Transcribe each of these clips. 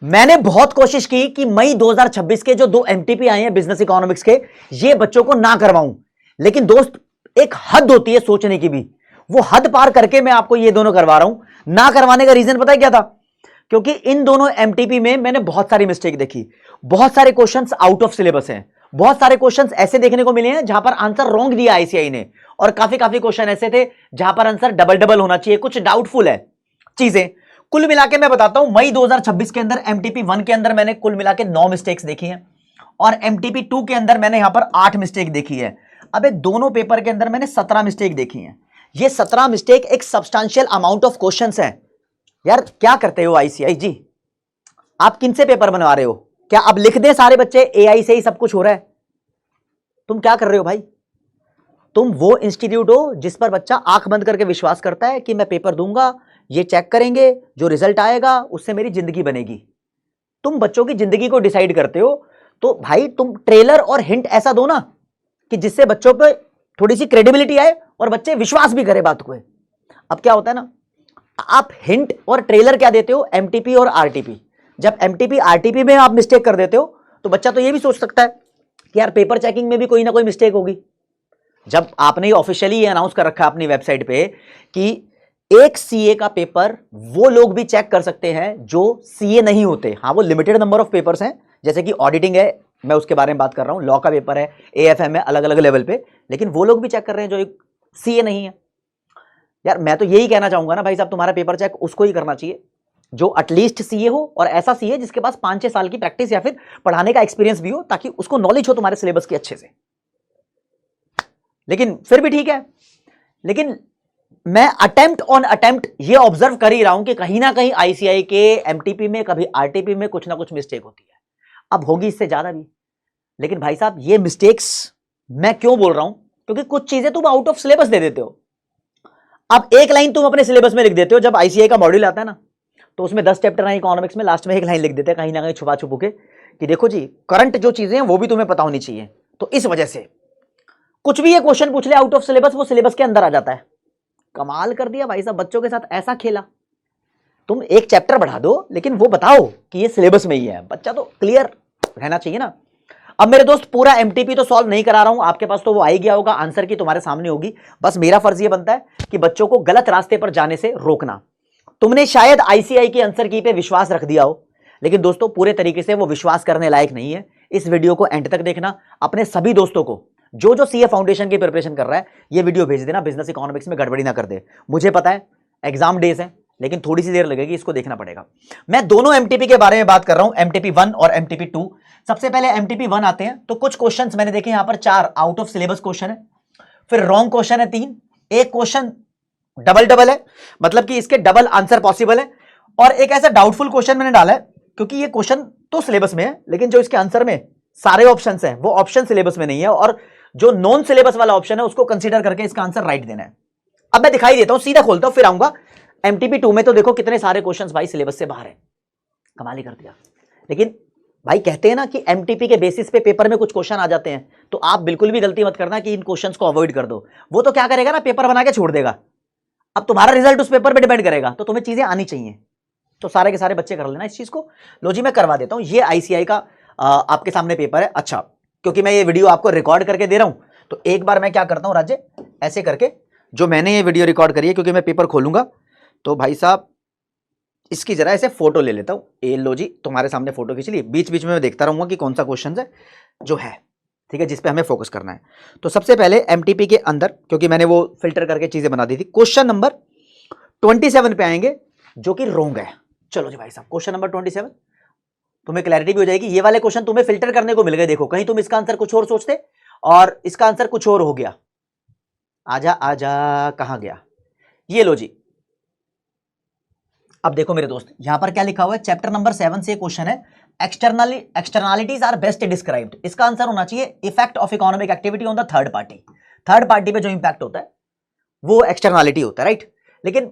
मैंने बहुत कोशिश की कि मई 2026 के जो 2 एमटीपी आए हैं बिजनेस इकोनॉमिक्स के, ये बच्चों को ना करवाऊं, लेकिन दोस्त एक हद होती है सोचने की भी, वो हद पार करके मैं आपको ये दोनों करवा रहा हूं। ना करवाने का रीजन पता है क्या था? क्योंकि इन दोनों एमटीपी में मैंने बहुत सारी मिस्टेक देखी, बहुत सारे क्वेश्चंस आउट ऑफ सिलेबस हैं, बहुत सारे क्वेश्चंस ऐसे देखने को मिले हैं जहां पर आंसर रॉन्ग दिया आईसीआई ने, और काफी क्वेश्चन ऐसे थे जहां पर आंसर डबल डबल होना चाहिए, कुछ डाउटफुल है चीजें। कुल मिला के मैं बताता हूं, मई 2026 के अंदर एमटीपी 1 के अंदर मैंने कुल मिला के 9 मिस्टेक्स देखी हैं, और एमटीपी 2 के अंदर मैंने यहां पर 8 मिस्टेक देखी है। अब दोनों पेपर के अंदर मैंने 17 मिस्टेक देखी हैं। ये 17 मिस्टेक एक सब्सटैंशियल अमाउंट ऑफ क्वेश्चंस हैं। यार क्या करते हो आईसीआई जी, आप किन से पेपर बनवा रहे हो? क्या अब लिख दें सारे बच्चे एआई से ही सब कुछ हो रहा है? तुम क्या कर रहे हो भाई? तुम वो इंस्टीट्यूट हो जिस पर बच्चा आंख बंद करके विश्वास करता है कि मैं पेपर दूंगा, ये चेक करेंगे, जो रिजल्ट आएगा उससे मेरी जिंदगी बनेगी। तुम बच्चों की जिंदगी को डिसाइड करते हो, तो भाई तुम ट्रेलर और हिंट ऐसा दो ना कि जिससे बच्चों पे थोड़ी सी क्रेडिबिलिटी आए और बच्चे विश्वास भी करें बात को। अब क्या होता है ना, आप हिंट और ट्रेलर क्या देते हो? एमटीपी और आरटीपी। जब एमटीपी आरटीपी में आप मिस्टेक कर देते हो तो बच्चा तो ये भी सोच सकता है कि यार पेपर चेकिंग में भी कोई ना कोई मिस्टेक होगी। जब आपने ऑफिशियली ये अनाउंस कर रखा है अपनी वेबसाइट पे कि एक सीए का पेपर वो लोग भी चेक कर सकते हैं जो सीए नहीं होते। हाँ, वो लिमिटेड नंबर ऑफ पेपर्स हैं, जैसे कि ऑडिटिंग है, मैं उसके बारे में बात कर रहा हूं, लॉ का पेपर है, एएफएम है, अलग अलग लेवल पे, लेकिन वो लोग भी चेक कर रहे हैं जो एक सीए नहीं है। यार मैं तो यही कहना चाहूंगा ना भाई साहब, तुम्हारा पेपर चेक उसको ही करना चाहिए जो एटलीस्ट सीए हो, और ऐसा सीए जिसके पास 5-6 साल की प्रैक्टिस या फिर पढ़ाने का एक्सपीरियंस भी हो, ताकि उसको नॉलेज हो तुम्हारे सिलेबस की अच्छे से। लेकिन फिर भी ठीक है, लेकिन मैं अटेम्प्ट ऑन अटेम्प्ट ये ऑब्जर्व कर ही रहा हूं कि कहीं ना कहीं आईसीआई के एमटीपी में, कभी आरटीपी में कुछ ना कुछ मिस्टेक होती है। अब होगी इससे ज्यादा भी, लेकिन भाई साहब ये मिस्टेक्स मैं क्यों बोल रहा हूं? क्योंकि कुछ चीजें तुम आउट ऑफ सिलेबस दे देते हो। अब एक लाइन तुम अपने सिलेबस में लिख देते हो, जब आईसीआई का मॉड्यूल आता है ना तो उसमें 10 चैप्टर है इकोनॉमिक्स में, लास्ट में एक लाइन लिख देते हैं कहीं ना कहीं छुपा छुपू के कि देखो जी करंट जो चीजें हैं वो भी तुम्हें पता होनी चाहिए। तो इस वजह से कुछ भी ये क्वेश्चन पूछ ले आउट ऑफ सिलेबस, वो सिलेबस के अंदर आ जाता है। कमाल कर दिया भाई साहब, बच्चों के साथ ऐसा खेला। तुम एक चैप्टर बढ़ा दो लेकिन वो बताओ कि ये सिलेबस में ही है, बच्चा तो क्लियर रहना चाहिए ना। अब मेरे दोस्त पूरा एमटीपी तो सॉल्व नहीं करा रहा हूं, आपके पास तो वो आ ही गया होगा, आंसर की तुम्हारे सामने होगी। बस मेरा फर्ज ये बनता है कि बच्चों को गलत रास्ते पर जाने से रोकना। तुमने शायद आईसीआई की आंसर की पे विश्वास रख दिया हो, लेकिन दोस्तों पूरे तरीके से वो विश्वास करने लायक नहीं है। इस वीडियो को एंड तक देखना। अपने सभी दोस्तों को जो सीए फाउंडेशन की प्रिपरेशन कर रहा है, ये वीडियो भेज देना, बिजनेस इकोनॉमिक्स में गड़बड़ी ना कर दे। मुझे पता है एग्जाम डेज है, लेकिन थोड़ी सी देर लगेगी, इसको देखना पड़ेगा। मैं दोनों एमटीपी के बारे में बात कर रहा हूं, एमटीपी 1 और एमटीपी 2। सबसे पहले एमटीपी 1 आते हैं तो कुछ क्वेश्चंस मैंने देखे यहां पर 4 आउट ऑफ सिलेबस क्वेश्चन है, फिर रॉन्ग क्वेश्चन है 3, एक क्वेश्चन डबल डबल है, मतलब कि इसके डबल आंसर पॉसिबल है, और एक ऐसा डाउटफुल क्वेश्चन मैंने डाला है क्योंकि ये क्वेश्चन तो सिलेबस में है लेकिन जो इसके आंसर में सारे ऑप्शंस हैं वो ऑप्शन सिलेबस में नहीं है, और जो नॉन सिलेबस वाला ऑप्शन है उसको कंसीडर करके इसका आंसर राइट देना है। अब मैं दिखाई देता हूं, सीधा खोलता हूं फिर आऊंगा। एमटीपी 2 में तो देखो कितने सारे क्वेश्चंस भाई सिलेबस से बाहर है, कमाल ही कर दिया। लेकिन भाई कहते हैं ना कि एमटीपी के बेसिस पे पेपर में कुछ क्वेश्चन आ जाते हैं, तो आप बिल्कुल भी गलती मत करना कि इन क्वेश्चंस को अवॉइड कर दो। वो तो क्या करेगा ना, पेपर बना के छोड़ देगा। अब तुम्हारा रिजल्ट उस पेपर पे डिपेंड करेगा, तो तुम्हें चीजें आनी चाहिए। तो सारे के सारे बच्चे कर लेना इस चीज को। लो जी मैं करवा देता हूं, ये आईसीआई का आपके सामने पेपर है। अच्छा, क्योंकि मैं ये वीडियो आपको रिकॉर्ड करके दे रहा हूं, तो एक बार मैं क्या करता हूं राज्य, ऐसे करके जो मैंने ये वीडियो रिकॉर्ड करी है, क्योंकि मैं पेपर खोलूंगा तो भाई साहब इसकी जरा ऐसे फोटो ले लेता हूं। ए लो जी, तुम्हारे सामने फोटो खींच ली, बीच बीच में मैं देखता रहूंगा कि कौन सा क्वेश्चन है जो है, ठीक है, जिस पे हमें फोकस करना है। तो सबसे पहले एमटीपी के अंदर, क्योंकि मैंने वो फिल्टर करके चीजें बना दी थी, क्वेश्चन नंबर 27 पे आएंगे जो कि रोंग है। चलो जी भाई साहब, क्वेश्चन नंबर 27, तुम्हें क्लैरिटी भी हो जाएगी। ये वाले क्वेश्चन तुम्हें फिल्टर करने को मिल गए, देखो कहीं तुम इसका आंसर कुछ और सोचते और इसका आंसर कुछ और हो गया। आजा आजा, कहां गया? ये लो जी। अब देखो मेरे दोस्त, यहां पर क्या लिखा हुआ है, चैप्टर नंबर 7 से क्वेश्चन है, एक्सटर्नलिटीज आर बेस्ट डिस्क्राइब्ड। इसका आंसर होना चाहिए effect of economic activity on the third party. Third party पे जो इंपैक्ट होता है वो एक्सटर्नलिटी होता है, राइट। लेकिन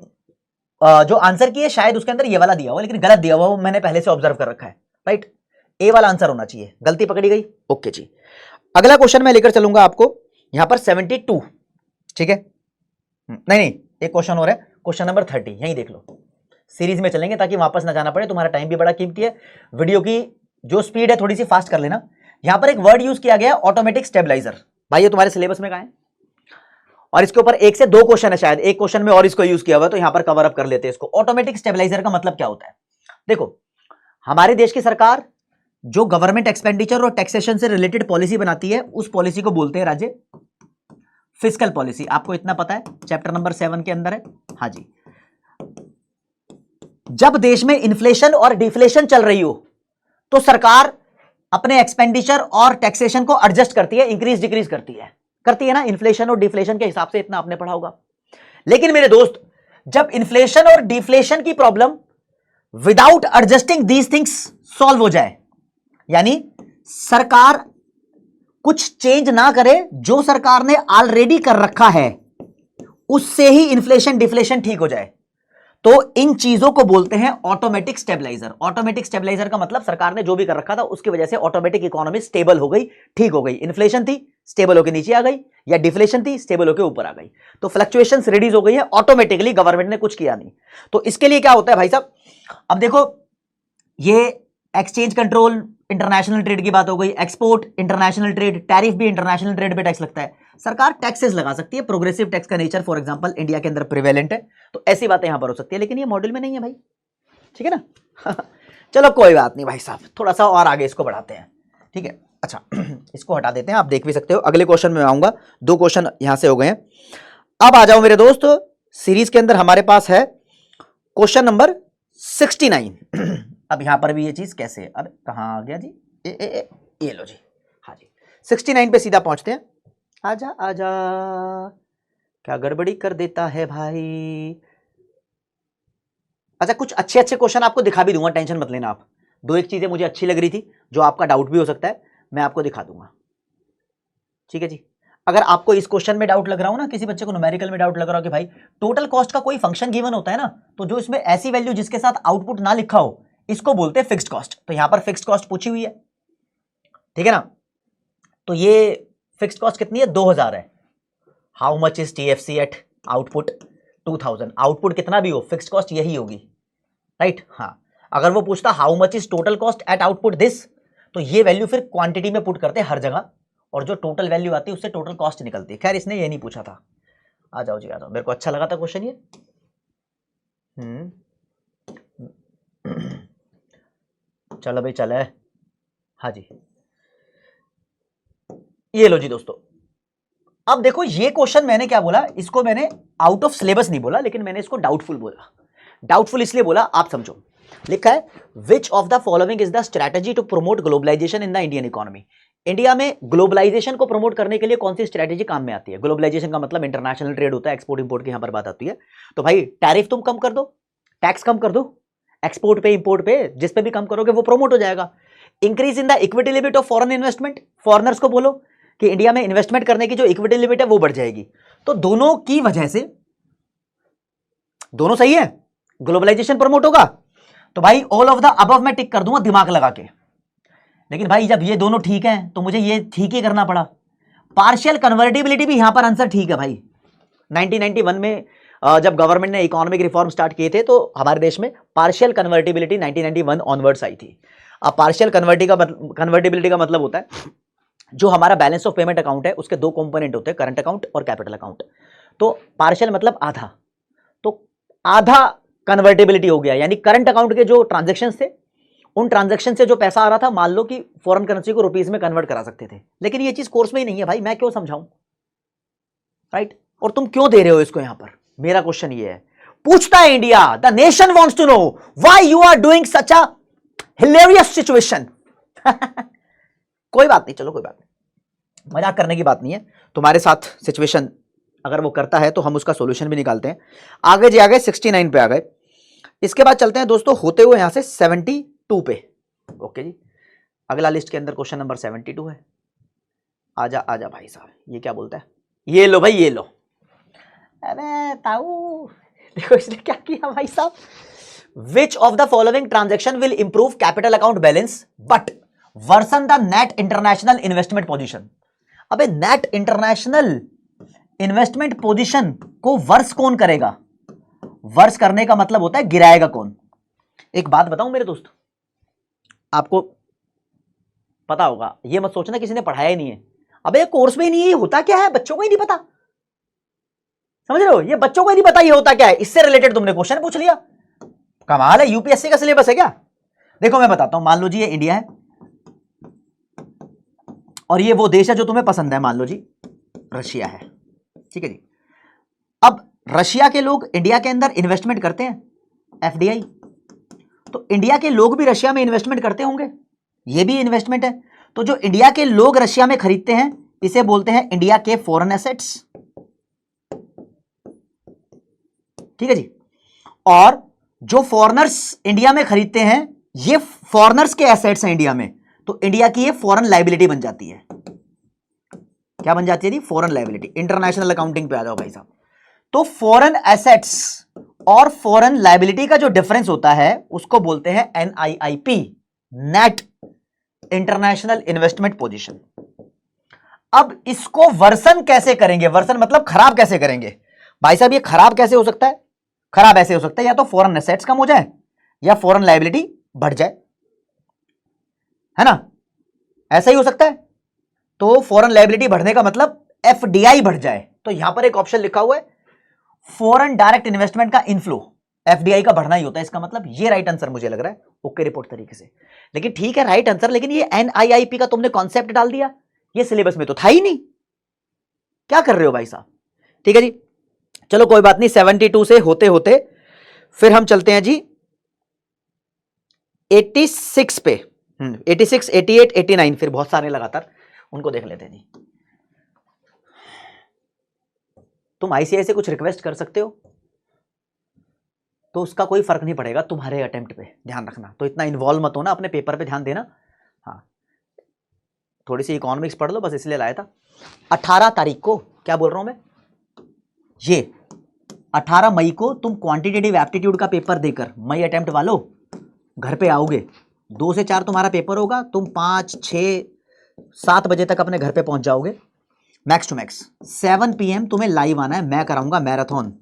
जो आंसर की है शायद उसके अंदर ये वाला दिया हुआ, लेकिन गलत दिया हुआ, वो मैंने पहले से ऑब्जर्व कर रखा है, राइट। ए वाला आंसर होना चाहिए, गलती पकड़ी गई। ओके जी, अगला क्वेश्चन मैं लेकर चलूंगा आपको यहां पर 72, ठीक है। नहीं, एक क्वेश्चन और है, क्वेश्चन नंबर 30, यही देख लो। सीरीज में चलेंगे ताकि वापस ना जाना पड़े, तुम्हारा टाइम भी बड़ा कीमती है। वीडियो की जो स्पीड है थोड़ी सी फास्ट कर लेना। यहां पर एक वर्ड यूज किया गया है ऑटोमेटिक स्टेबलाइजर, भाई ये तुम्हारे सिलेबस में कहां है, और इसके ऊपर 1 से 2 क्वेश्चन है शायद, एक क्वेश्चन में और इसको यूज किया हुआ है, तो यहां पर कवर अप कर लेते हैं इसको। ऑटोमेटिक स्टेबलाइजर का मतलब क्या होता है? देखो, हमारे देश की सरकार जो गवर्नमेंट एक्सपेंडिचर और टैक्सेशन से रिलेटेड पॉलिसी बनाती है, उस पॉलिसी को बोलते हैं राज्य फिस्कल पॉलिसी। आपको इतना पता है, चैप्टर नंबर 7 के अंदर है। हाँ जी, जब देश में इन्फ्लेशन और डिफ्लेशन चल रही हो तो सरकार अपने एक्सपेंडिचर और टैक्सेशन को एडजस्ट करती है, इंक्रीज डिक्रीज करती है ना, इन्फ्लेशन और डिफ्लेशन के हिसाब से। इतना आपने पढ़ा होगा। लेकिन मेरे दोस्त, जब इन्फ्लेशन और डिफ्लेशन की problem without adjusting these things solve हो जाए, यानी सरकार कुछ चेंज ना करे, जो सरकार ने ऑलरेडी कर रखा है उससे ही इन्फ्लेशन डिफ्लेशन ठीक हो जाए, तो इन चीजों को बोलते हैं ऑटोमेटिक स्टेबलाइजर। ऑटोमेटिक स्टेबलाइजर का मतलब सरकार ने जो भी कर रखा था उसकी वजह से ऑटोमेटिक इकोनॉमी स्टेबल हो गई, ठीक हो गई। इन्फ्लेशन थी, स्टेबल होकर नीचे आ गई, या डिफ्लेशन थी, स्टेबल होकर ऊपर आ गई, तो फ्लक्चुएशंस रिड्यूस हो गई है ऑटोमेटिकली, गवर्नमेंट ने कुछ किया नहीं। तो इसके लिए क्या होता है भाई साहब, अब देखो, ये एक्सचेंज कंट्रोल, इंटरनेशनल ट्रेड की बात हो गई, एक्सपोर्ट, इंटरनेशनल ट्रेड, टैरिफ भी इंटरनेशनल ट्रेड पे टैक्स लगता है। सरकार टैक्सेस लगा सकती है, प्रोग्रेसिव टैक्स का नेचर फॉर एग्जांपल इंडिया के अंदर प्रिवेलेंट है, तो ऐसी बातें यहां पर हो सकती है, लेकिन ये मॉडल में नहीं है भाई, ठीक है ना। चलो कोई बात नहीं भाई साहब, थोड़ा सा और आगे इसको बढ़ाते हैं, ठीक है। अच्छा, इसको हटा देते हैं, आप देख भी सकते हो। अगले क्वेश्चन में आऊंगा, 2 क्वेश्चन यहां से हो गए हैं। अब आ जाओ मेरे दोस्त, सीरीज के अंदर हमारे पास है क्वेश्चन नंबर 69। अब यहां पर भी ये चीज कैसे है, अब कहां आ गया जी, ये लो जी, हाँ जी, 69 पे सीधा पहुंचते हैं। आजा आजा, क्या गड़बड़ी कर देता है भाई। अच्छा, कुछ अच्छे अच्छे क्वेश्चन आपको दिखा भी दूंगा, टेंशन मत लेना आप। 2-1 चीजें मुझे अच्छी लग रही थी, जो आपका डाउट भी हो सकता है, मैं आपको दिखा दूंगा, ठीक है जी। अगर आपको इस क्वेश्चन में डाउट लग रहा हो ना, किसी बच्चे को न्यूमेरिकल में डाउट लग रहा हो कि भाई टोटल कॉस्ट का कोई फंक्शन गिवन होता है ना, तो जो इसमें ऐसी वैल्यू जिसके साथ आउटपुट ना लिखा हो, इसको बोलते हैं फिक्स्ड कॉस्ट। तो यहां पर फिक्स्ड कॉस्ट पूछी हुई है, ठीक है ना। तो ये फिक्स्ड कॉस्ट कितनी है, 2000 है। How much is TFC at output 2000, output कितना भी हो फिक्स्ड कॉस्ट यही होगी, राइट। हाँ, अगर वो पूछता how much is total cost at output this, तो ये वैल्यू फिर क्वांटिटी में पुट करते हैं हर जगह, और जो टोटल वैल्यू आती है उससे टोटल कॉस्ट निकलती है। खैर, इसने ये नहीं पूछा था। आ जाओ जी, आ जाओ, मेरे को अच्छा लगा था क्वेश्चन ये। चलो भाई, चले, हाँ जी, ये लो जी दोस्तों। अब देखो, ये क्वेश्चन मैंने क्या बोला, इसको मैंने आउट ऑफ सिलेबस नहीं बोला, लेकिन मैंने इसको डाउटफुल बोला। डाउटफुल इसलिए बोला, आप समझो। लिखा है, which of the following is the strategy to promote globalization in the Indian economy. India में ग्लोबलाइजेशन को प्रमोट करने के लिए कौन सी स्ट्रेटेजी काम में आती है? ग्लोबलाइजेशन का मतलब इंटरनेशनल ट्रेड होता है, एक्सपोर्ट इंपोर्ट की यहां पर बात आती है। तो भाई टैरिफ तुम कम कर दो, टैक्स कम कर दो, एक्सपोर्ट पे इंपोर्ट पे जिस पे भी कम करोगे वो प्रमोट हो जाएगा। Increase in the equity limit of foreign investment, foreigners को बोलो कि इंडिया में इन्वेस्टमेंट करने की जो इक्विटी लिमिट है वो बढ़ जाएगी। तो दोनों की वजह से दोनों सही है, ग्लोबलाइजेशन प्रमोट होगा। तो भाई ऑल ऑफ द अबव मैं टिक कर दूंगा दिमाग लगा के। लेकिन भाई जब ये दोनों ठीक है तो मुझे ये ठीक ही करना पड़ा। पार्शियल कन्वर्टिबिलिटी भी यहां पर आंसर ठीक है भाई। 1991 में जब गवर्नमेंट ने इकोनॉमिक रिफॉर्म स्टार्ट किए थे तो हमारे देश में पार्शियल कन्वर्टिबिलिटी 1991 ऑनवर्ड्स आई थी। अब पार्शियल कन्वर्टिबिलिटी का मतलब होता है जो हमारा बैलेंस ऑफ पेमेंट अकाउंट है उसके 2 कंपोनेंट होते हैं, करंट अकाउंट और कैपिटल अकाउंट। तो पार्शियल मतलब आधा, तो आधा कन्वर्टिबिलिटी हो गया, यानी करंट अकाउंट के जो ट्रांजैक्शंस थे उन ट्रांजैक्शन से जो पैसा आ रहा था, मान लो कि फॉरेन करेंसी को रुपीज में कन्वर्ट करा सकते थे। लेकिन ये चीज कोर्स में ही नहीं है भाई, मैं क्यों समझाऊं, राइट। और तुम क्यों दे रहे हो इसको यहां पर, मेरा क्वेश्चन ये है। पूछता है India, the nation wants to know why you are doing such a hilarious situation. कोई बात नहीं, चलो कोई बात नहीं, मजाक करने की बात नहीं है। तुम्हारे साथ सिचुएशन अगर वो करता है तो हम उसका सॉल्यूशन भी निकालते हैं। आगे जी, आगे 69 पे आ गए। इसके बाद चलते हैं दोस्तों होते हुए यहां से 72 पे। ओके जी, अगला लिस्ट के अंदर क्वेश्चन नंबर 72 है। आजा आजा भाई साहब, ये क्या बोलता है, ये लो भाई, ये लो। अरे ताऊ, देखो इसने क्या किया भाई साहब। Which of the following transaction will improve capital account balance but worsen the net international investment position. अबे नेट इंटरनेशनल इन्वेस्टमेंट पोजीशन को वर्स कौन करेगा, वर्स करने का मतलब होता है गिराएगा कौन। एक बात बताऊं मेरे दोस्त, आपको पता होगा, ये मत सोचना किसी ने पढ़ाया ही नहीं है। अबे कोर्स में ही नहीं है, ये होता क्या है बच्चों को ही नहीं पता, समझ रहे हो, ये बच्चों को ही नहीं पता ये होता क्या है। इससे रिलेटेड तुमने क्वेश्चन पूछ लिया, कमाल है, यूपीएससी का सिलेबस है क्या। देखो मैं बताता हूं, मान लो जी ये इंडिया है और ये वो देश है जो तुम्हें पसंद है, मान लो जी रशिया है, ठीक है जी। अब रशिया के लोग इंडिया के अंदर इन्वेस्टमेंट करते हैं, एफडीआई, तो इंडिया के लोग भी रशिया में इन्वेस्टमेंट करते होंगे, ये भी इन्वेस्टमेंट है। तो जो इंडिया के लोग रशिया में खरीदते हैं इसे बोलते हैं इंडिया के फॉरेन एसेट्स, ठीक है जी। और जो फॉरेनर्स इंडिया में खरीदते हैं ये फॉरेनर्स के एसेट्स हैं इंडिया में, तो इंडिया की ये फॉरेन लायबिलिटी बन जाती है। क्या बन जाती है जी, फॉरेन लायबिलिटी। इंटरनेशनल अकाउंटिंग पे आ जाओ भाई साहब। तो फॉरेन एसेट्स और फॉरेन लायबिलिटी का जो डिफरेंस होता है उसको बोलते हैं NIIP, net international investment position. अब इसको वर्सन कैसे करेंगे, वर्सन मतलब खराब कैसे करेंगे भाई साहब। ये खराब कैसे हो सकता है, खराब ऐसे हो सकता है या तो फॉरेन एसेट्स कम हो जाए या फॉरेन लायबिलिटी बढ़ जाए, है ना, ऐसा ही हो सकता है। तो फॉरेन लायबिलिटी बढ़ने का मतलब FDI बढ़ जाए। तो यहां पर एक ऑप्शन लिखा हुआ है फॉरेन डायरेक्ट इन्वेस्टमेंट का इनफ्लो, FDI का बढ़ना ही होता है इसका मतलब। ये राइट आंसर मुझे लग रहा है ओके रिपोर्ट तरीके से। लेकिन ठीक है राइट आंसर, लेकिन ये NIIP का तुमने कॉन्सेप्ट डाल दिया, ये सिलेबस में तो था ही नहीं, क्या कर रहे हो भाई साहब। ठीक है जी, चलो कोई बात नहीं। 72 से होते होते फिर हम चलते हैं जी 86 पे। 86, 88, 89, फिर बहुत सारे लगातार, उनको देख लेते हैं जी। तुम ICAI से कुछ रिक्वेस्ट कर सकते हो तो उसका कोई फर्क नहीं पड़ेगा तुम्हारे अटेम्प्ट पे, ध्यान रखना। तो इतना इन्वॉल्व मत होना, अपने पेपर पे ध्यान देना। हाँ थोड़ी सी इकोनॉमिक्स पढ़ लो बस, इसलिए लाया था। 18 तारीख को, क्या बोल रहा हूं मैं, ये 18 मई को तुम क्वांटिटेटिव एप्टीट्यूड का पेपर देकर, मई अटेम्प्ट वालों घर पे आओगे। 2 से 4 तुम्हारा पेपर होगा, तुम 5, 6, 7 बजे तक अपने घर पे पहुंच जाओगे मैक्स टू मैक्स। 7 PM तुम्हें लाइव आना है, मैं कराऊंगा marathon,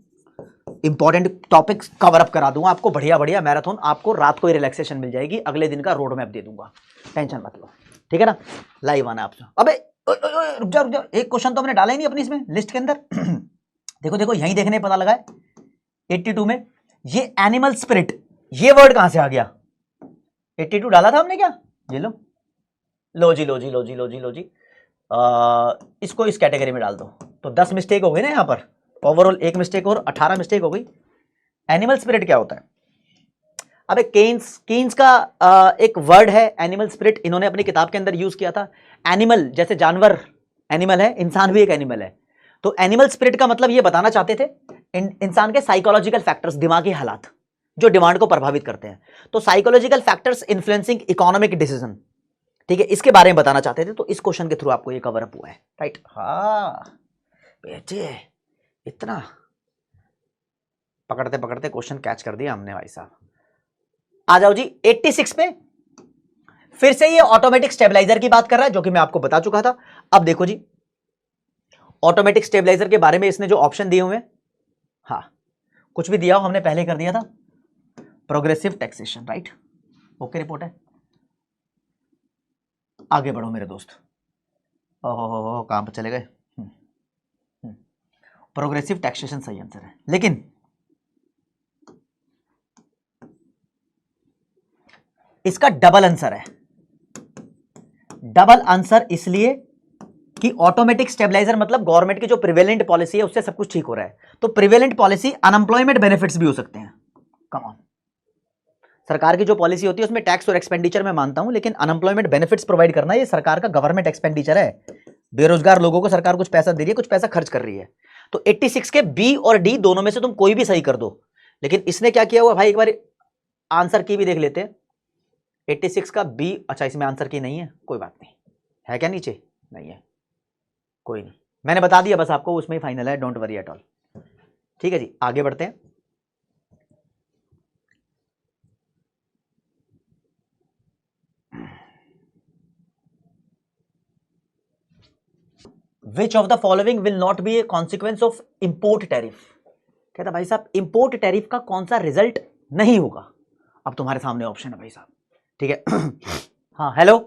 important topics cover up करा दूंगा आपको, बढ़िया बढ़िया मैराथन। आपको रात को ही रिलैक्सेशन मिल जाएगी, अगले दिन का रोड मैप दे दूंगा, टेंशन मत लो, ठीक है ना। लाइव आना आपसे। अबे रुक जाओ रुक जाओ, एक क्वेश्चन तो हमने डाला ही नहीं अपनी इसमें लिस्ट के अंदर। देखो देखो यहीं देखने पता लगा है 82 में, ये एनिमल स्पिरिट, ये वर्ड कहां से आ गया। 82 डाला था हमने क्या, ये लो लो जी लो जी लो जी लो जी लो जी, इसको इस कैटेगरी में डाल दो। तो 10 मिस्टेक हो गई ना यहाँ पर, ओवरऑल 1 मिस्टेक और 18 मिस्टेक हो गई। एनिमल स्पिरिट क्या होता है। अबे केन्स का एक वर्ड है एनिमल स्पिरिट, इन्होंने अपनी किताब के अंदर यूज किया था। एनिमल जैसे जानवर एनिमल है, इंसान भी एक एनिमल है। तो एनिमल स्पिरिट का मतलब ये बताना चाहते थे इंसान के साइकोलॉजिकल फैक्टर्स, दिमागी हालात जो डिमांड को प्रभावित करते हैं। तो psychological factors influencing economic decision, ठीक है, इसके बारे में बताना चाहते थे। तो इस क्वेश्चन के थ्रू आपको ये कवर अप हुआ है, राइट। हाँ बेटे इतना पकड़ते पकड़ते क्वेश्चन कैच कर दिया हमने भाई साहब। आ जाओ जी 86 पे, फिर से ये ऑटोमेटिक स्टेबलाइजर की बात कर रहा है, जो कि मैं आपको बता चुका था। अब देखो जी ऑटोमेटिक स्टेबलाइजर के बारे में इसने जो ऑप्शन दिए हुए, हाँ कुछ भी दिया हो हमने पहले कर दिया था, progressive taxation, right, okay report है। आगे बढ़ो मेरे दोस्त, ओहो कहां पर चले गए। प्रोग्रेसिव टैक्सेशन सही आंसर है, लेकिन इसका डबल आंसर है। डबल आंसर इसलिए कि ऑटोमेटिक स्टेबलाइजर मतलब गवर्नमेंट की जो प्रिवेलेंट पॉलिसी है उससे सब कुछ ठीक हो रहा है। तो प्रिवेलेंट पॉलिसी अनएम्प्लॉयमेंट बेनिफिट्स भी हो सकते हैं। कम ऑन, सरकार की जो पॉलिसी होती है उसमें टैक्स और एक्सपेंडिचर मैं मानता हूं, लेकिन अनएम्प्लॉयमेंट बेनिफिट्स प्रोवाइड करना ये सरकार का गवर्नमेंट एक्सपेंडिचर है। बेरोजगार लोगों को सरकार कुछ पैसा दे रही है, कुछ पैसा खर्च कर रही है। तो 86 के बी और डी दोनों में से तुम कोई भी सही कर दो। लेकिन इसने क्या किया हुआ भाई, एक बार आंसर की भी देख लेते हैं। 86 का बी, अच्छा इसमें आंसर की नहीं है, कोई बात नहीं, है क्या नीचे, नहीं है, कोई नहीं, मैंने बता दिया बस आपको, उसमें ही फाइनल है, डोंट वरी एट ऑल। ठीक है जी आगे बढ़ते हैं। Which of the following will not be a consequence of import tariff? कहता भाई साहब इंपोर्ट टैरिफ का कौन सा रिजल्ट नहीं होगा। अब तुम्हारे सामने ऑप्शन है भाई साहब, ठीक है। हाँ हेलो,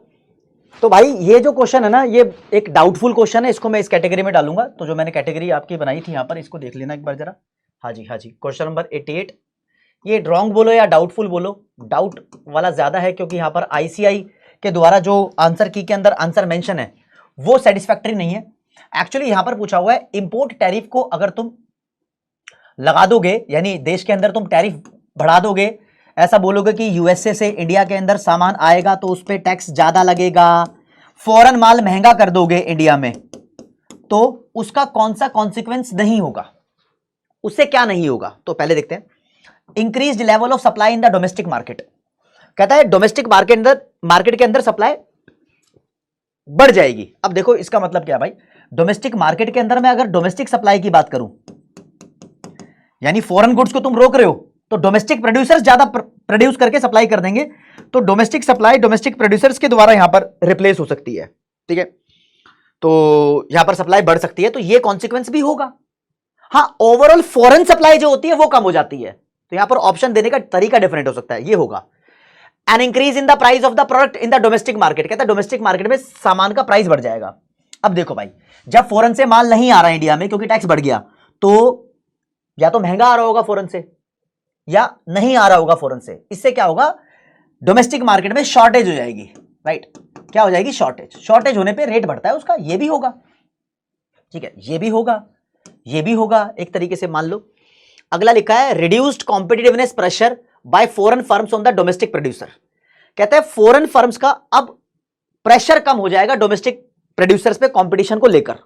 तो भाई ये जो क्वेश्चन है ना, ये एक डाउटफुल क्वेश्चन है, इसको मैं इस कैटेगरी में डालूंगा। तो जो मैंने कैटेगरी आपकी बनाई थी यहाँ पर, इसको देख लेना एक बार जरा। हाँ जी हाँ जी, क्वेश्चन नंबर 88, ये रॉन्ग बोलो या डाउटफुल बोलो, डाउट वाला ज्यादा है क्योंकि यहाँ पर आईसीआई के द्वारा जो आंसर की के अंदर आंसर मेंशन है वो सेटिस्फैक्टरी नहीं है। एक्चुअली यहां पर पूछा हुआ है इंपोर्ट टैरिफ को अगर तुम लगा दोगे, यानी देश के अंदर तुम टैरिफ बढ़ा दोगे, ऐसा बोलोगे कि यूएसए से इंडिया के अंदर सामान आएगा तो उस पर टैक्स ज्यादा लगेगा, फॉरेन माल महंगा कर दोगे इंडिया में, तो उसका कौन सा कॉन्सिक्वेंस नहीं होगा, उससे क्या नहीं होगा। तो पहले देखते हैं, increased level of supply in the domestic market. कहता है डोमेस्टिक मार्केट के अंदर सप्लाई बढ़ जाएगी। अब देखो इसका मतलब क्या है भाई, डोमेस्टिक मार्केट के अंदर मैं अगर डोमेस्टिक सप्लाई की बात करूं, यानी फॉरेन गुड्स को तुम रोक रहे हो, तो डोमेस्टिक प्रोड्यूसर्स ज्यादा प्रोड्यूस करके सप्लाई कर देंगे, तो डोमेस्टिक सप्लाई डोमेस्टिक प्रोड्यूसर्स के द्वारा यहां पर रिप्लेस हो सकती है, ठीक है। तो यहां पर सप्लाई बढ़ सकती है, तो ये कॉन्सिक्वेंस भी होगा। हाँ, ओवरऑल फॉरेन सप्लाई जो होती है वो कम हो जाती है, तो यहां पर ऑप्शन देने का तरीका डिफरेंट हो सकता है, ये होगा। An increase in the price of the product in the domestic market, कहता है डोमेस्टिक मार्केट में सामान का प्राइस बढ़ जाएगा। अब देखो भाई, जब फॉरेन से माल नहीं आ रहा है इंडिया में क्योंकि टैक्स बढ़ गया, तो या तो महंगा आ रहा होगा फॉरेन से या नहीं आ रहा होगा फॉरेन से, इससे क्या होगा, डोमेस्टिक मार्केट में शॉर्टेज हो जाएगी, राइट। क्या हो जाएगी, शॉर्टेज। शॉर्टेज होने पे रेट बढ़ता है उसका, ये भी होगा, ठीक है, ये भी होगा, ये भी होगा एक तरीके से मान लो। अगला लिखा है reduced competitiveness pressure by foreign firms on the domestic producer. कहते हैं फॉरेन फर्म्स का अब प्रेशर कम हो जाएगा डोमेस्टिक प्रोड्यूसर्स पे कंपटीशन को लेकर,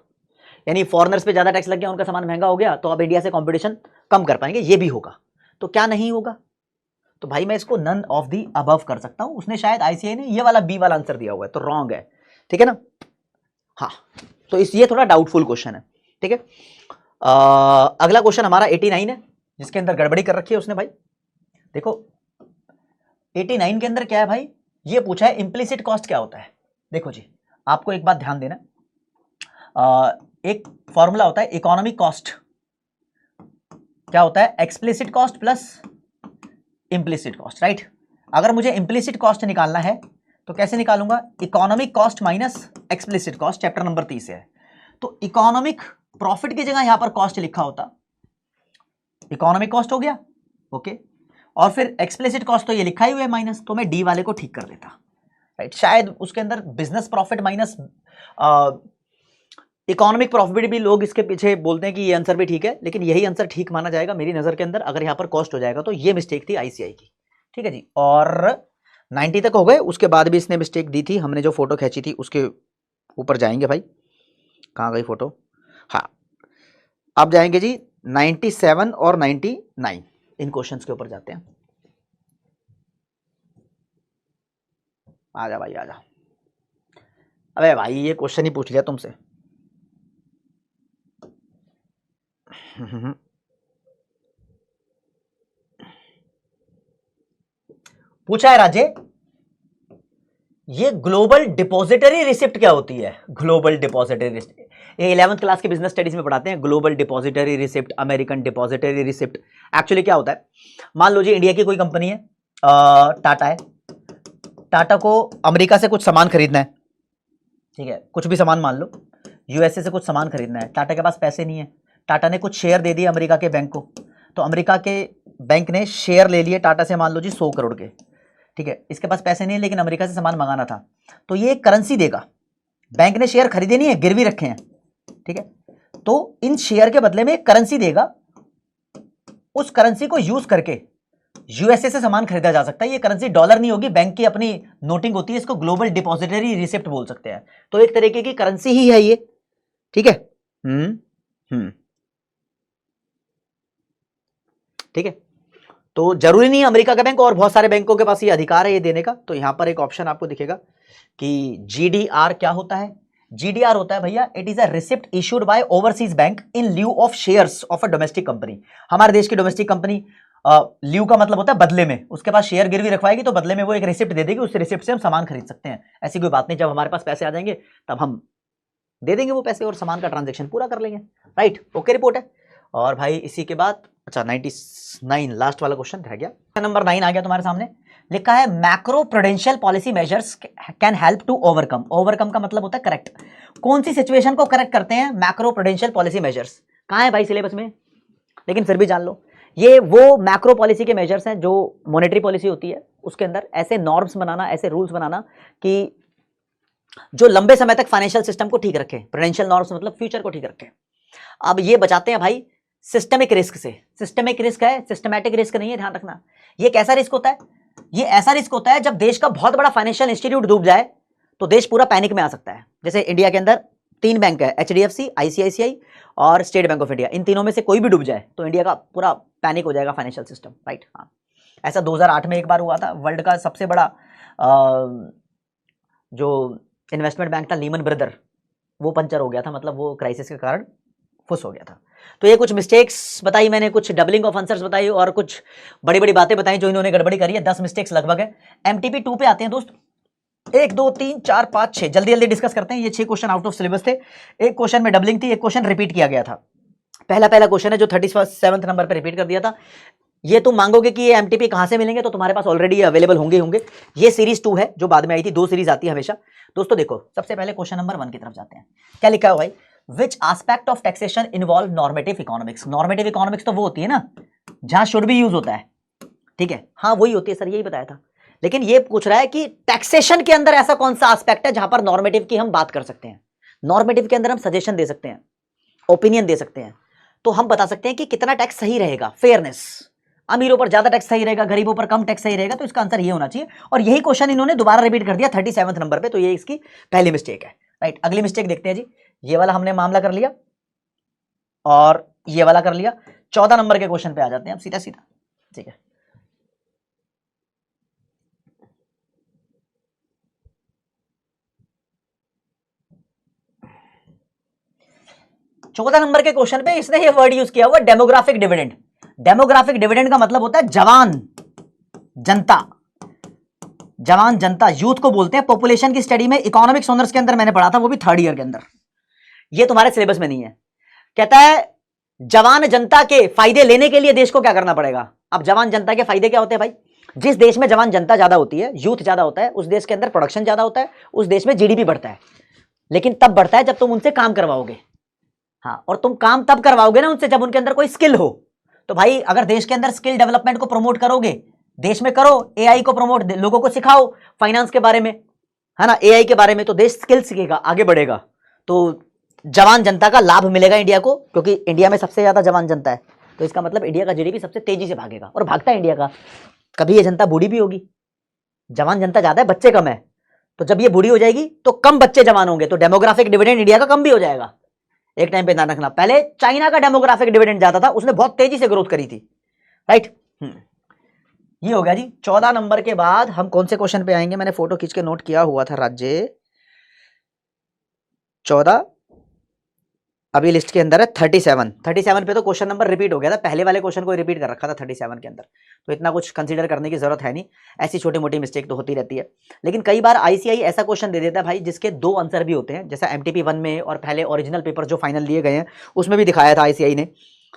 यानी फॉरेनर्स पे ज्यादा टैक्स लग गया, उनका सामान महंगा हो गया, तो अब इंडिया से कंपटीशन कम कर पाएंगे, ये भी होगा। तो क्या नहीं होगा, तो भाई मैं इसको नन ऑफ दी अबव कर सकता हूं। उसने शायद आईसीआई ने ये वाला बी वाला आंसर दिया हुआ है, तो रॉन्ग है, ठीक है ना। हाँ, तो ये थोड़ा डाउटफुल क्वेश्चन है, ठीक है। अगला क्वेश्चन हमारा 89 है, जिसके अंदर गड़बड़ी कर रखी है उसने भाई। देखो 89 के अंदर क्या है भाई, ये पूछा है इम्प्लिसिट कॉस्ट क्या होता है। देखो जी, आपको एक बात ध्यान देना, एक फॉर्मूला होता है इकोनॉमिक कॉस्ट, क्या होता है, explicit cost plus implicit cost, right. अगर मुझे इम्प्लिसिट कॉस्ट निकालना है तो कैसे निकालूंगा, economic cost minus explicit cost, chapter number 30 है। तो इकोनॉमिक प्रॉफिट की जगह यहां पर कॉस्ट लिखा होता, इकोनॉमिक कॉस्ट हो गया, ओके, और फिर एक्सप्लिसिट कॉस्ट तो ये लिखा ही हुआ है माइनस, तो मैं डी वाले को ठीक कर देता, राइट। शायद उसके अंदर business profit minus economic profit भी लोग इसके पीछे बोलते हैं कि ये आंसर भी ठीक है, लेकिन यही आंसर ठीक माना जाएगा मेरी नजर के अंदर। अगर यहां पर कॉस्ट हो जाएगा तो ये मिस्टेक थी आईसीआई की, ठीक है जी। और 90 तक हो गए, उसके बाद भी इसने मिस्टेक दी थी, हमने जो फोटो खींची थी उसके ऊपर जाएंगे भाई, कहाँ गई फोटो, हाँ अब जाएंगे जी 97 और 99, इन क्वेश्चंस के ऊपर जाते हैं। आजा भाई आजा, अबे भाई ये क्वेश्चन ही पूछ लिया तुमसे। पूछा है राजे, ये ग्लोबल डिपॉजिटरी रिसिप्ट क्या होती है, ग्लोबल डिपॉजिटरी रिसिप्ट, ये 11th क्लास के बिजनेस स्टडीज में पढ़ाते हैं, global depository receipt, American depository receipt. Actually क्या होता है, मान लो जी इंडिया की कोई कंपनी है, टाटा है, टाटा को अमेरिका से कुछ सामान खरीदना है, ठीक है, कुछ भी सामान मान लो, यूएसए से कुछ सामान खरीदना है, टाटा के पास पैसे नहीं है, टाटा ने कुछ शेयर दे दिए अमेरिका के बैंक को, तो अमेरिका के बैंक ने शेयर ले लिए टाटा से, मान लो जी 100 करोड़ के, ठीक है, इसके पास पैसे नहीं है लेकिन अमेरिका से सामान मंगाना था, तो ये करेंसी देगा, बैंक ने शेयर खरीदे नहीं है, गिरवी रखे हैं, ठीक है, तो इन शेयर के बदले में करेंसी देगा, उस करेंसी को यूज करके यूएसए से सामान खरीदा जा सकता है। ये करेंसी डॉलर नहीं होगी, बैंक की अपनी नोटिंग होती है, इसको ग्लोबल डिपॉजिटरी रिसिप्ट बोल सकते हैं, तो एक तरीके की करेंसी ही है ये, ठीक है। ठीक है, तो जरूरी नहीं है अमेरिका का बैंक, और बहुत सारे बैंकों के पास ये अधिकार है ये देने का। तो यहां पर एक ऑप्शन आपको दिखेगा कि जीडीआर क्या होता है, जीडीआर होता है भैया, it is a receipt issued by overseas bank in lieu of shares of a domestic company. हमारे देश की डोमेस्टिक कंपनी, ल्यू का मतलब होता है बदले में, उसके पास शेयर गिरवी रखवाएगी तो बदले में वो एक रिसिप्ट दे देगी, उस रिसिप्ट से हम सामान खरीद सकते हैं। ऐसी कोई बात नहीं, जब हमारे पास पैसे आ जाएंगे तब हम दे देंगे वो पैसे और सामान का ट्रांजेक्शन पूरा कर लेंगे, राइट। ओके रिपोर्ट है। और भाई इसी के बाद अच्छा 99 लास्ट वाला क्वेश्चन रह गया, नंबर 9 आ गया तुम्हारे सामने। लिखा है macro prudential policy measures can help to overcome. Overcome का मतलब होता है करेक्ट। कौन सी सिचुएशन को करेक्ट करते हैं मैक्रो प्रूडेंशियल पॉलिसी मेजर्स? कहां है भाई सिलेबस में, लेकिन फिर भी जान लो। ये वो मैक्रो पॉलिसी के मेजर्स हैं जो मॉनेटरी पॉलिसी होती है उसके अंदर ऐसे नॉर्म्स बनाना, ऐसे रूल्स बनाना कि जो लंबे समय तक फाइनेंशियल सिस्टम को ठीक रखे। प्रूडेंशियल नॉर्म्स मतलब फ्यूचर को ठीक रखे। अब ये बचाते हैं भाई सिस्टमिक रिस्क से। सिस्टमिक रिस्क है, सिस्टमैटिक रिस्क नहीं है, ध्यान रखना। ये कैसा रिस्क होता है? ये ऐसा रिस्क होता है जब देश का बहुत बड़ा फाइनेंशियल इंस्टीट्यूट डूब जाए तो देश पूरा पैनिक में आ सकता है। जैसे इंडिया के अंदर 3 बैंक है, एचडीएफसी, आईसीआईसीआई और स्टेट बैंक ऑफ इंडिया। इन तीनों में से कोई भी डूब जाए तो इंडिया का पूरा पैनिक हो जाएगा फाइनेंशियल सिस्टम, राइट। हाँ, ऐसा 2008 में एक बार हुआ था। वर्ल्ड का सबसे बड़ा जो इन्वेस्टमेंट बैंक था लीमन ब्रदर, वो पंचर हो गया था, मतलब वो क्राइसिस के कारण फुस हो गया था। तो ये कुछ मिस्टेक्स बताई मैंने, कुछ डबलिंग ऑफ आंसर्स बताई और कुछ बड़ी बड़ी बातें बताई जो इन्होंने गड़बड़ी करी है। 10 मिस्टेक्स लगभग है। एमटीपी 2 पे आते हैं दोस्त। 1 2 3 4 5 6 जल्दी जल्दी डिस्कस करते हैं। ये 6 क्वेश्चन आउट ऑफ सिलेबस थे। एक क्वेश्चन में डबलिंग थी, एक क्वेश्चन रिपीट किया गया था। पहला क्वेश्चन है जो 37 नंबर पर रिपीट कर दिया था। ये तुम मांगोगे कि ये एमटीपी कहां से मिलेंगे, तो तुम्हारे पास ऑलरेडी अवेलेबल होंगे। ये सीरीज 2 है जो बाद में आई थी। 2 सीरीज आती है हमेशा। दोस्तों देखो, सबसे पहले क्वेश्चन नंबर 1 की तरफ जाते हैं। क्या लिखा है भाई? Which aspect of taxation involve normative economics. Normative economics तो वो होती है ना जहां शुड भी यूज होता है, ठीक है। हाँ वही होती है सर, यही बताया था। लेकिन ये पूछ रहा है कि टैक्सेशन के अंदर ऐसा कौन सा एस्पेक्ट है जहां पर नॉर्मेटिव की हम बात कर सकते हैं। नॉर्मेटिव के अंदर हम सजेशन दे सकते हैं, ओपिनियन दे सकते हैं। तो हम बता सकते हैं कि कितना टैक्स सही रहेगा, फेयरनेस। अमीरों पर ज्यादा टैक्स सही रहेगा, गरीबों पर कम टैक्स सही रहेगा। तो इसका आंसर ये होना चाहिए। और यही क्वेश्चन इन्होंने दोबारा रिपीट कर दिया 37 नंबर पे। तो ये इसकी पहली मिस्टेक है, राइट। अगली मिस्टेक देखते हैं जी। ये वाला हमने मामला कर लिया और ये वाला कर लिया। 14 नंबर के क्वेश्चन पे आ जाते हैं अब सीधा सीधा, ठीक है। चौदह नंबर के क्वेश्चन पे इसने ये वर्ड यूज किया हुआ डेमोग्राफिक डिविडेंड। डेमोग्राफिक डिविडेंड का मतलब होता है जवान जनता। जवान जनता, यूथ को बोलते हैं। पॉपुलेशन की स्टडी में इकोनॉमिक्स ऑनर्स के अंदर मैंने पढ़ा था, वो भी 3rd ईयर के अंदर। ये तुम्हारे सिलेबस में नहीं है। कहता है जवान जनता के फायदे लेने के लिए देश को क्या करना पड़ेगा। अब जवान जनता के फायदे क्या होते हैं भाई? जिस देश में जवान जनता ज्यादा होती है, यूथ ज्यादा होता है, उस देश के अंदर प्रोडक्शन ज्यादा होता है, उस देश में जीडीपी बढ़ता है। लेकिन तब बढ़ता है जब तुम उनसे काम करवाओगे। हाँ, और तुम काम तब करवाओगे ना उनसे जब उनके अंदर कोई स्किल हो। तो भाई अगर देश के अंदर स्किल डेवलपमेंट को प्रमोट करोगे, देश में करो, एआई को प्रमोट, लोगों को सिखाओ फाइनेंस के बारे में, है ना, एआई के बारे में, तो देश स्किल सीखेगा, आगे बढ़ेगा। तो जवान जनता का लाभ मिलेगा इंडिया को, क्योंकि इंडिया में सबसे ज्यादा जवान जनता है। तो इसका मतलब इंडिया का जीडीपी सबसे तेजी से भागेगा, और भागता है इंडिया का। कभी ये जनता बूढ़ी भी होगी, जवान जनता ज्यादा है, बच्चे कम है। तो जब ये बूढ़ी हो जाएगी तो कम बच्चे जवान होंगे, तो डेमोग्राफिक डिविडेंड इंडिया का कम भी हो जाएगा। एक टाइम पे ध्यान रखना। पहले चाइना का डेमोग्राफिक डिविडेंड ज्यादा था, उसने बहुत तेजी से ग्रोथ करी थी, राइट। ये हो गया जी। 14 नंबर के बाद हम कौन से क्वेश्चन पे आएंगे? मैंने फोटो खींच के नोट किया हुआ था राज्य। 14 अभी लिस्ट के अंदर है। 37 पे तो क्वेश्चन नंबर रिपीट हो गया था, पहले वाले क्वेश्चन को रिपीट कर रखा था 37 के अंदर। तो इतना कुछ कंसीडर करने की जरूरत है नहीं, ऐसी छोटी मोटी मिस्टेक तो होती रहती है। लेकिन कई बार आईसीआई ऐसा क्वेश्चन दे देता है भाई जिसके 2 आंसर भी होते हैं, जैसा एमटीपी 1 में, और पहले ओरिजिनल पेपर जो फाइनल दिए गए हैं उसमें भी दिखाया था आईसीआई ने।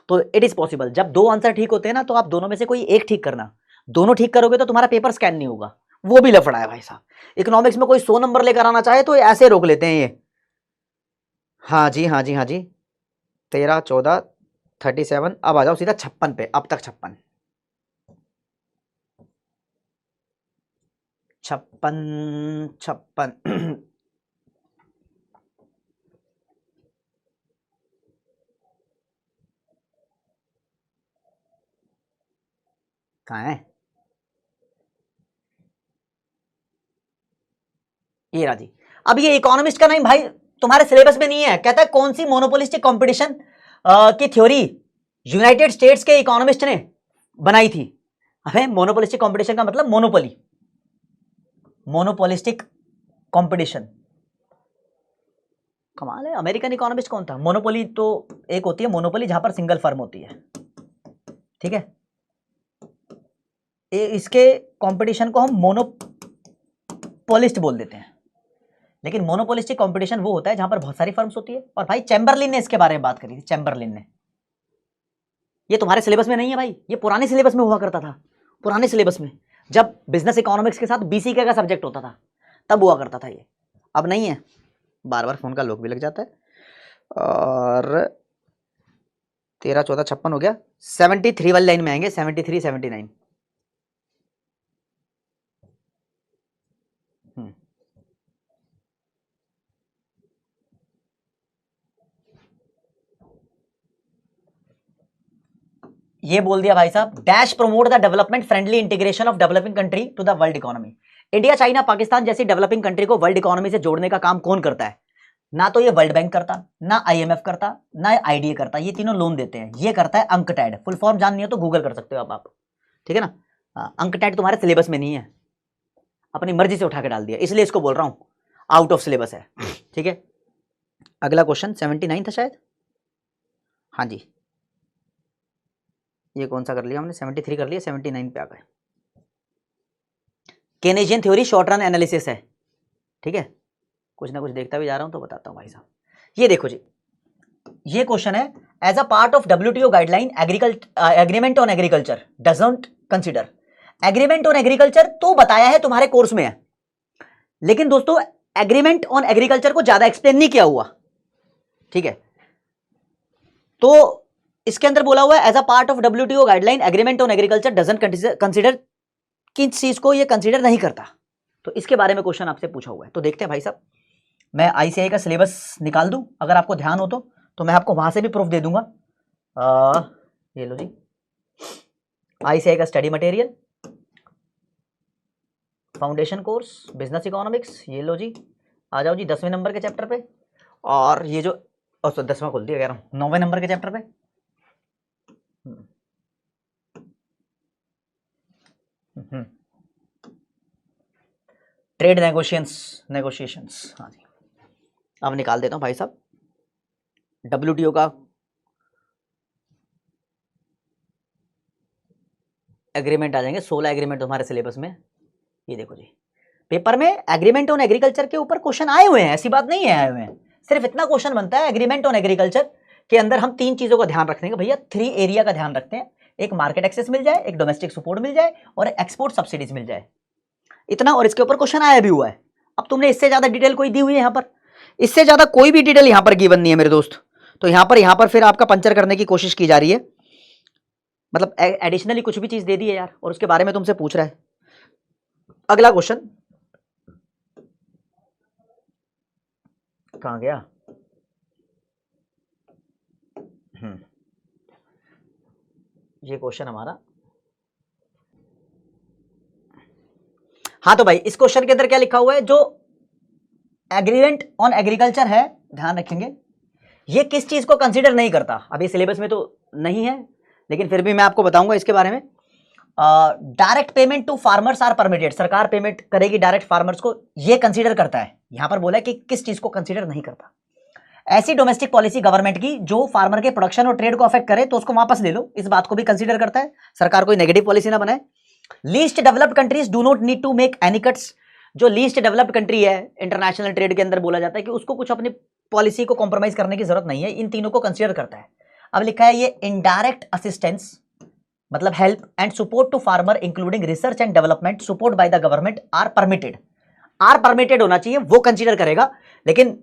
तो इट इज पॉसिबल, जब 2 आंसर ठीक होते हैं ना, तो आप दोनों में से कोई एक ठीक करना। दोनों ठीक करोगे तो तुम्हारा पेपर स्कैन नहीं होगा, वो भी लफड़ा है भाई साहब। इकोनॉमिक्स में कोई 100 नंबर लेकर आना चाहे तो ऐसे रोक लेते हैं ये। हाँ जी, हाँ जी, हाँ जी। 13 14 37। अब आ जाओ सीधा 56 पे। अब तक 56 कहाँ है? ये राजी। अब ये इकोनॉमिस्ट का नाम भाई तुम्हारे सिलेबस में नहीं है। कहता है कौन सी मोनोपोलिस्टिक कंपटीशन की थ्योरी यूनाइटेड स्टेट्स के इकोनॉमिस्ट ने बनाई थी। अबे मोनोपोलिस्टिक कंपटीशन का मतलब मोनोपोली, मोनोपोलिस्टिक कंपटीशन। कमाल है। अमेरिकन इकोनॉमिस्ट कौन था? मोनोपोली तो एक होती है मोनोपोली जहां पर सिंगल फर्म होती है, ठीक है। इसके कंपटीशन को हम मोनोपोलिस्ट बोल देते हैं। लेकिन मोनोपोलिस्टिक कंपटीशन वो होता है जहां पर बहुत सारी फर्म्स होती है। और भाई चैम्बरलिन ने इसके बारे में बात करी थी। चैम्बरलिन ने ये तुम्हारे सिलेबस में नहीं है भाई, ये पुराने सिलेबस में हुआ करता था, पुराने सिलेबस में जब बिजनेस इकोनॉमिक्स के साथ बीसीके का सब्जेक्ट होता था तब हुआ करता था ये, अब नहीं है। बार बार फोन का लॉक भी लग जाता है। और 13 14 56 हो गया, 73 वाली लाइन में आएंगे, 73 79। ये बोल दिया भाई साहब, dash promote the development friendly integration of developing country to the world economy. India, China, Pakistan जैसी डेवलपिंग कंट्री को वर्ल्ड इकोनॉमी से जोड़ने का काम कौन करता है? ना तो ये वर्ल्ड बैंक करता, ना आईएमएफ करता, ना आईडीए करता, ये तीनों लोन देते हैं, ये करता है अंकटैड। फुल फॉर्म जाननी है तो गूगल कर सकते हो आप, ठीक है ना। अंकटैड तुम्हारे सिलेबस में नहीं है, अपनी मर्जी से उठा के डाल दिया, इसलिए इसको बोल रहा हूं आउट ऑफ सिलेबस है, ठीक है। अगला क्वेश्चन 79 था शायद, हाँ जी, ये कौन सा कर लिया हमने, 73 कर लिया, 79 पे आ गए। केनेजियन थ्योरी शॉर्ट रन एनालिसिस है, ठीक है, कुछ ना कुछ देखता भी जा रहा हूं तो बताता हूं भाई साहब। ये देखो जी, ये क्वेश्चन है, as a part of WTO guideline agreement on agriculture doesn't consider. Agreement on agriculture तो बताया है तुम्हारे कोर्स में है, लेकिन दोस्तों एग्रीमेंट ऑन एग्रीकल्चर को ज्यादा एक्सप्लेन नहीं किया हुआ, ठीक है। तो इसके अंदर बोला हुआ है as a part of WTO guideline agreement on agriculture doesn't consider, किस चीज को ये कंसीडर नहीं करता, तो इसके बारे में क्वेश्चन आपसे पूछा हुआ है। तो देखते हैं भाई साहब, मैं आईसीआई का सिलेबस निकाल दूं अगर आपको ध्यान हो तो मैं आपको वहां से भी प्रूफ दे दूंगा। ये लो जी, आईसीआई का study material, foundation course business economics, ये लो जी, आ जाओ जी 10वें नंबर के चैप्टर पे। और ये जो 10वां खोल दिया, कह रहा हूं 9वें नंबर के चैप्टर पे। ट्रेड नेगोशिएशंस, हाँ जी, अब निकाल देता हूं भाई साहब। डब्ल्यूटीओ का एग्रीमेंट आ जाएंगे, 16 एग्रीमेंट तुम्हारे सिलेबस में। ये देखो जी, पेपर में एग्रीमेंट ऑन एग्रीकल्चर के ऊपर क्वेश्चन आए हुए हैं, ऐसी बात नहीं है आए हुए हैं, सिर्फ इतना क्वेश्चन बनता है एग्रीमेंट ऑन एग्रीकल्चर के अंदर हम 3 चीजों का ध्यान रखते हैं भैया, 3 एरिया का ध्यान रखते हैं, एक मार्केट एक्सेस मिल जाए, एक डोमेस्टिक सपोर्ट मिल जाए और एक्सपोर्ट सब्सिडीज मिल जाए, इतना। और इसके ऊपर क्वेश्चन आया भी हुआ है। अब तुमने इससे ज्यादा डिटेल कोई दी हुई है यहाँ पर, इससे ज्यादा कोई भी डिटेल यहाँ पर गिवन नहीं है मेरे दोस्त। तो यहाँ पर फिर आपका पंचर करने की कोशिश की जा रही है, मतलब एडिशनली कुछ भी चीज दे दी है यार, और उसके बारे में तुमसे पूछ रहा है। अगला क्वेश्चन कहां गया, ये क्वेश्चन हमारा, हाँ तो भाई इस क्वेश्चन के अंदर क्या लिखा हुआ है, जो एग्रीमेंट ऑन एग्रीकल्चर है, ध्यान रखेंगे, ये किस चीज को कंसीडर नहीं करता। अभी सिलेबस में तो नहीं है, लेकिन फिर भी मैं आपको बताऊंगा इसके बारे में। Direct payment to farmers are permitted, सरकार पेमेंट करेगी डायरेक्ट फार्मर्स को, ये कंसीडर करता है। यहां पर बोला है कि किस चीज को कंसीडर नहीं करता। ऐसी डोमेस्टिक पॉलिसी गवर्नमेंट की जो फार्मर के प्रोडक्शन और ट्रेड को अफेक्ट करे तो उसको वापस ले लो, इस बात को भी कंसीडर करता है, सरकार कोई नेगेटिव पॉलिसी ना बनाए। Least developed countries do not need to make any cuts, जो लीस्ट डेवलप्ड कंट्री है इंटरनेशनल ट्रेड के अंदर बोला जाता है कि उसको कुछ अपनी पॉलिसी को कॉम्प्रोमाइज करने की जरूरत नहीं है, इन तीनों को कंसीडर करता है। अब लिखा है ये इनडायरेक्ट असिस्टेंस, मतलब help and support to farmer including research and development support by the government are permitted होना चाहिए, वो कंसीडर करेगा। लेकिन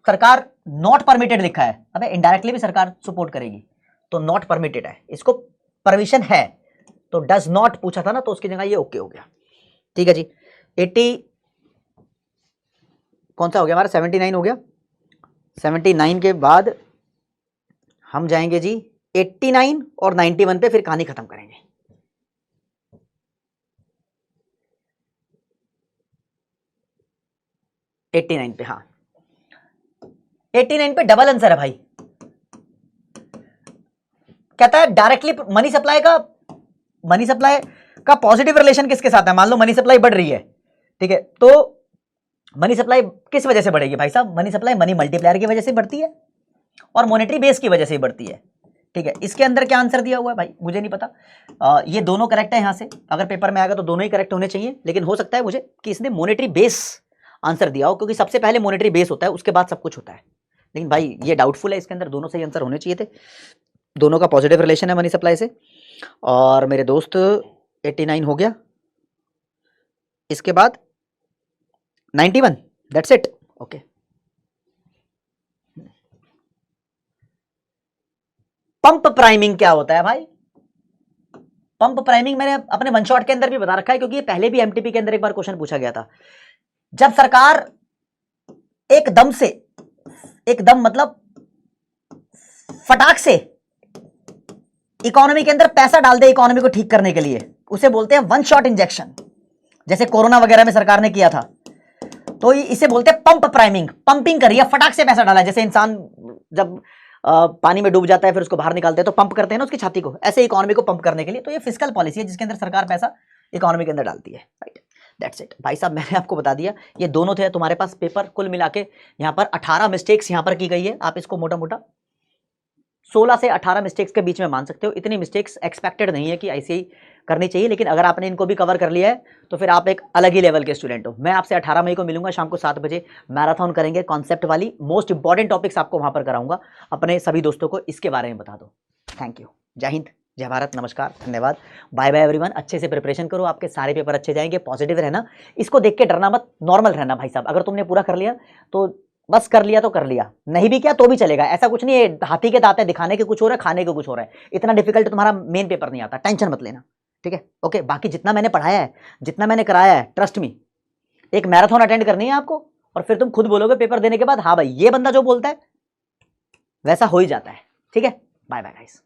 सरकार नॉट परमिटेड लिखा है, अबे इनडायरेक्टली भी सरकार सपोर्ट करेगी, तो नॉट परमिटेड है, इसको परमिशन है, तो डज नॉट पूछा था ना, तो उसकी जगह ये ओके हो गया, ठीक है जी। 80 कौन सा हो गया हमारा, 79 हो गया। 79 के बाद हम जाएंगे जी 89 और 91 पे, फिर कहानी खत्म करेंगे। एट्टी 89 पे, हाँ 89 पे डबल आंसर है भाई। कहता है डायरेक्टली मनी सप्लाई का पॉजिटिव रिलेशन किसके साथ है। मान लो मनी सप्लाई बढ़ रही है, ठीक है, तो मनी सप्लाई किस वजह से बढ़ेगी भाई साहब, मनी सप्लाई मनी मल्टीप्लायर की वजह से बढ़ती है और मॉनेटरी बेस की वजह से बढ़ती है, ठीक है। इसके अंदर क्या आंसर दिया हुआ है भाई, मुझे नहीं पता। ये दोनों करेक्ट है, यहां से अगर पेपर में आएगा तो दोनों ही करेक्ट होने चाहिए, लेकिन हो सकता है मुझे कि इसने मॉनेटरी बेस आंसर दिया हो, क्योंकि सबसे पहले मॉनेटरी बेस होता है, उसके बाद सब कुछ होता है। लेकिन भाई ये डाउटफुल है, इसके अंदर दोनों सही आंसर होने चाहिए थे। दोनों का पॉजिटिव रिलेशन है मनी सप्लाई से। और मेरे दोस्त 89 हो गया, इसके बाद 91, that's it. Okay, pump priming क्या होता है भाई? पंप प्राइमिंग मैंने अपने वन शॉट के अंदर भी बता रखा है, क्योंकि ये पहले भी एमटीपी के अंदर एक बार क्वेश्चन पूछा गया था। जब सरकार एकदम मतलब फटाक से इकोनॉमी के अंदर पैसा डाल दे इकोनॉमी को ठीक करने के लिए, उसे बोलते हैं वन शॉट इंजेक्शन। जैसे कोरोना वगैरह में सरकार ने किया था, तो इसे बोलते हैं पंप प्राइमिंग। पंपिंग करी है, फटाक से पैसा डाला। जैसे इंसान जब पानी में डूब जाता है फिर उसको बाहर निकालते हैं तो पंप करते हैं ना उसकी छाती को, ऐसे इकोनॉमी को पंप करने के लिए। तो ये फिस्कल पॉलिसी है जिसके अंदर सरकार पैसा इकोनॉमी के अंदर डालती है, राइट, दैट्स इट। भाई साहब मैंने आपको बता दिया, ये दोनों थे तुम्हारे पास पेपर, कुल मिला के यहाँ पर 18 मिस्टेक्स यहाँ पर की गई है। आप इसको मोटा मोटा 16 से 18 मिस्टेक्स के बीच में मान सकते हो। इतनी मिस्टेक्स एक्सपेक्टेड नहीं है कि आईसीआई करनी चाहिए, लेकिन अगर आपने इनको भी कवर कर लिया है तो फिर आप एक अलग ही लेवल के स्टूडेंट हो। मैं आपसे 18 मई को मिलूंगा शाम को 7 बजे, मैराथन करेंगे, कॉन्सेप्ट वाली मोस्ट इंपॉर्टेंट टॉपिक्स आपको वहां पर कराऊंगा। अपने सभी दोस्तों को इसके बारे में बता दो। थैंक यू, जय हिंद, जय भारत, नमस्कार, धन्यवाद, बाय बाय एवरीवन। अच्छे से प्रिपरेशन करो, आपके सारे पेपर अच्छे जाएंगे। पॉजिटिव रहना, इसको देख के डरना मत, नॉर्मल रहना भाई साहब। अगर तुमने पूरा कर लिया तो बस कर लिया तो कर लिया, नहीं भी किया तो भी चलेगा। ऐसा कुछ नहीं है हाथी के दांत है, दिखाने के कुछ हो रहा है, खाने के कुछ हो रहा है। इतना डिफिकल्ट तुम्हारा मेन पेपर नहीं आता, टेंशन मत लेना, ठीक है? ओके, बाकी जितना मैंने पढ़ाया है, जितना मैंने कराया है, ट्रस्ट मी, एक मैराथन अटेंड करनी है आपको, और फिर तुम खुद बोलोगे पेपर देने के बाद, हाँ भाई ये बंदा जो बोलता है वैसा हो ही जाता है। ठीक है, बाय बाय गाइस।